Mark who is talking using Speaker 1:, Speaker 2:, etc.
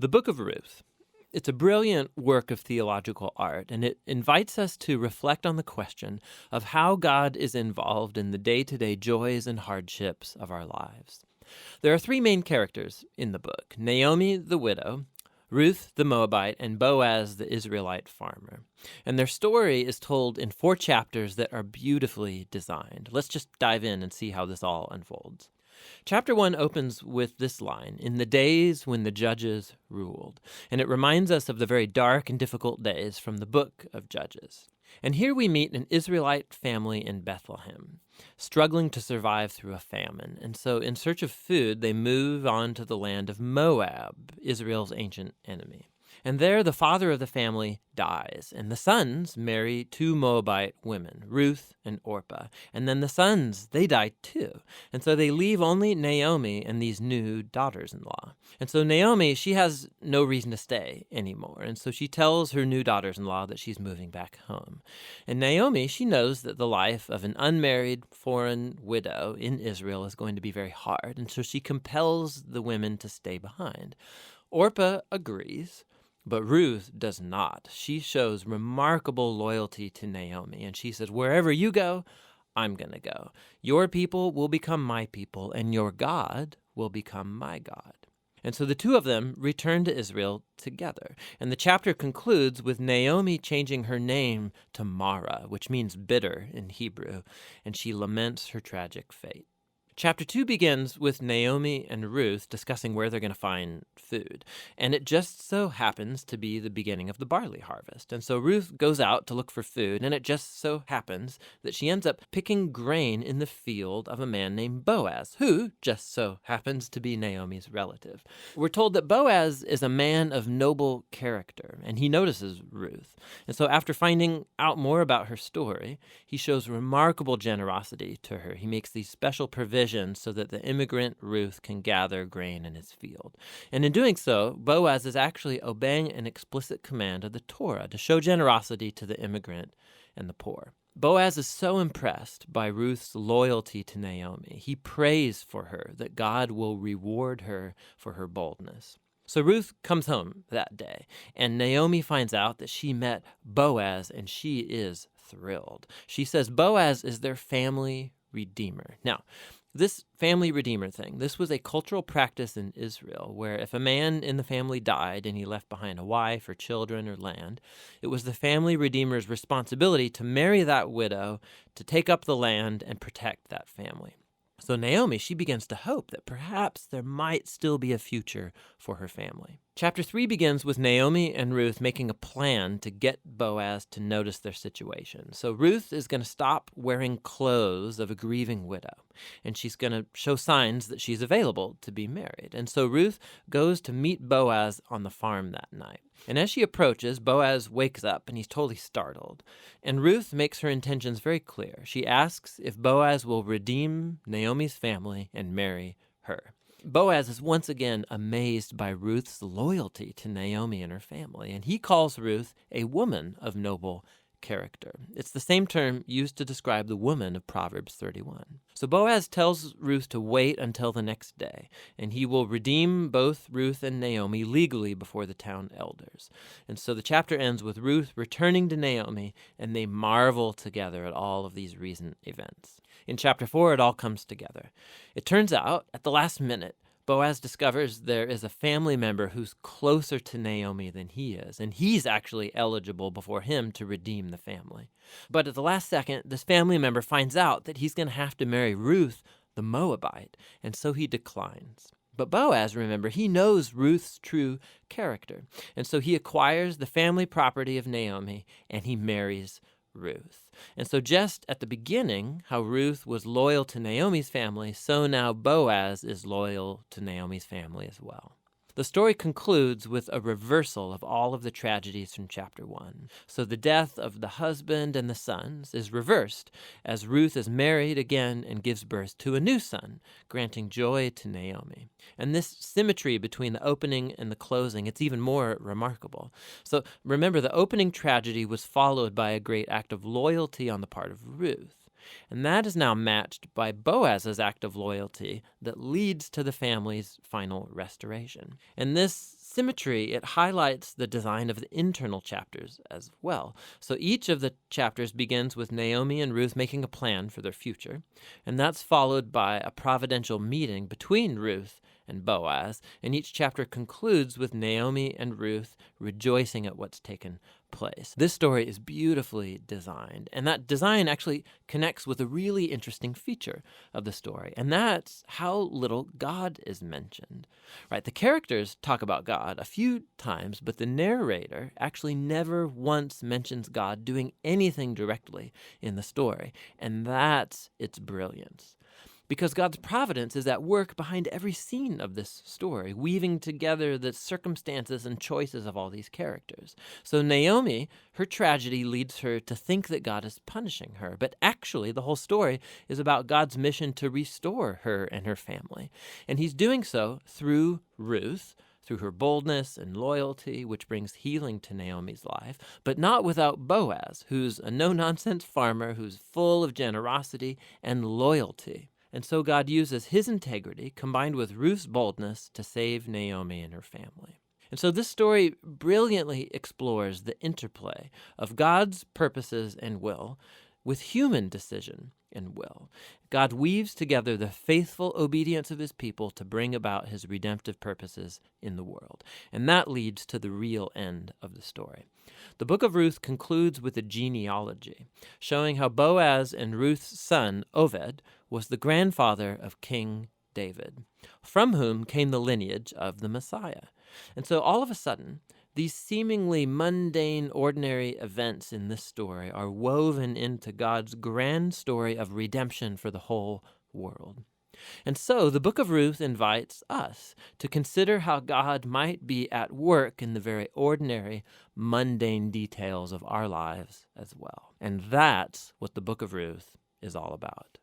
Speaker 1: The Book of Ruth. It's a brilliant work of theological art, and it invites us to reflect on the question of how God is involved in the day-to-day joys and hardships of our lives. There are three main characters in the book: Naomi, the widow, Ruth, the Moabite, and Boaz, the Israelite farmer. And their story is told in 4 chapters that are beautifully designed. Let's just dive in and see how this all unfolds. Chapter 1 opens with this line: "In the days when the judges ruled." And it reminds us of the very dark and difficult days from the book of Judges. And here we meet an Israelite family in Bethlehem, struggling to survive through a famine. And so in search of food, they move on to the land of Moab, Israel's ancient enemy. And there the father of the family dies, and the sons marry 2 Moabite women, Ruth and Orpah. And then the sons, they die too. And so they leave only Naomi and these new daughters-in-law. And so Naomi, she has no reason to stay anymore. And so she tells her new daughters-in-law that she's moving back home. And Naomi, she knows that the life of an unmarried foreign widow in Israel is going to be very hard. And so she compels the women to stay behind. Orpah agrees, but Ruth does not. She shows remarkable loyalty to Naomi, and she says, "Wherever you go, I'm going to go. Your people will become my people, and your God will become my God." And so the two of them return to Israel together. And the chapter concludes with Naomi changing her name to Mara, which means bitter in Hebrew, and she laments her tragic fate. Chapter 2 begins with Naomi and Ruth discussing where they're going to find food. And it just so happens to be the beginning of the barley harvest. And so Ruth goes out to look for food, and it just so happens that she ends up picking grain in the field of a man named Boaz, who just so happens to be Naomi's relative. We're told that Boaz is a man of noble character, and he notices Ruth. And so after finding out more about her story, he shows remarkable generosity to her. He makes these special provisions so that the immigrant Ruth can gather grain in his field. And in doing so, Boaz is actually obeying an explicit command of the Torah to show generosity to the immigrant and the poor. Boaz is so impressed by Ruth's loyalty to Naomi. He prays for her that God will reward her for her boldness. So Ruth comes home that day, and Naomi finds out that she met Boaz, and she is thrilled. She says Boaz is their family redeemer. Now, this family redeemer thing, this was a cultural practice in Israel where if a man in the family died and he left behind a wife or children or land, it was the family redeemer's responsibility to marry that widow, to take up the land and protect that family. So Naomi, she begins to hope that perhaps there might still be a future for her family. Chapter 3 begins with Naomi and Ruth making a plan to get Boaz to notice their situation. So Ruth is going to stop wearing clothes of a grieving widow, and she's going to show signs that she's available to be married. And so Ruth goes to meet Boaz on the farm that night. And as she approaches, Boaz wakes up and he's totally startled. And Ruth makes her intentions very clear. She asks if Boaz will redeem Naomi's family and marry her. Boaz is once again amazed by Ruth's loyalty to Naomi and her family, and he calls Ruth a woman of noble character. It's the same term used to describe the woman of Proverbs 31. So Boaz tells Ruth to wait until the next day, and he will redeem both Ruth and Naomi legally before the town elders. And so the chapter ends with Ruth returning to Naomi, and they marvel together at all of these recent events. In chapter 4, it all comes together. It turns out, at the last minute, Boaz discovers there is a family member who's closer to Naomi than he is, and he's actually eligible before him to redeem the family. But at the last second, this family member finds out that he's going to have to marry Ruth, the Moabite, and so he declines. But Boaz, remember, he knows Ruth's true character, and so he acquires the family property of Naomi, and he marries Ruth. And so just at the beginning, how Ruth was loyal to Naomi's family, so now Boaz is loyal to Naomi's family as well. The story concludes with a reversal of all of the tragedies from chapter 1. So the death of the husband and the sons is reversed as Ruth is married again and gives birth to a new son, granting joy to Naomi. And this symmetry between the opening and the closing, it's even more remarkable. So remember, the opening tragedy was followed by a great act of loyalty on the part of Ruth. And that is now matched by Boaz's act of loyalty that leads to the family's final restoration. And this symmetry, it highlights the design of the internal chapters as well. So each of the chapters begins with Naomi and Ruth making a plan for their future, and that's followed by a providential meeting between Ruth and Boaz, and each chapter concludes with Naomi and Ruth rejoicing at what's taken place. This story is beautifully designed, and that design actually connects with a really interesting feature of the story, and that's how little God is mentioned. Right? The characters talk about God a few times, but the narrator actually never once mentions God doing anything directly in the story, and that's its brilliance. Because God's providence is at work behind every scene of this story, weaving together the circumstances and choices of all these characters. So Naomi, her tragedy leads her to think that God is punishing her, but actually the whole story is about God's mission to restore her and her family. And he's doing so through Ruth, through her boldness and loyalty, which brings healing to Naomi's life, but not without Boaz, who's a no-nonsense farmer who's full of generosity and loyalty. And so God uses his integrity combined with Ruth's boldness to save Naomi and her family. And so this story brilliantly explores the interplay of God's purposes and will with human decision and will. God weaves together the faithful obedience of his people to bring about his redemptive purposes in the world. And that leads to the real end of the story. The book of Ruth concludes with a genealogy, showing how Boaz and Ruth's son, Oved, was the grandfather of King David, from whom came the lineage of the Messiah. And so all of a sudden, these seemingly mundane, ordinary events in this story are woven into God's grand story of redemption for the whole world. And so the book of Ruth invites us to consider how God might be at work in the very ordinary, mundane details of our lives as well. And that's what the book of Ruth is all about.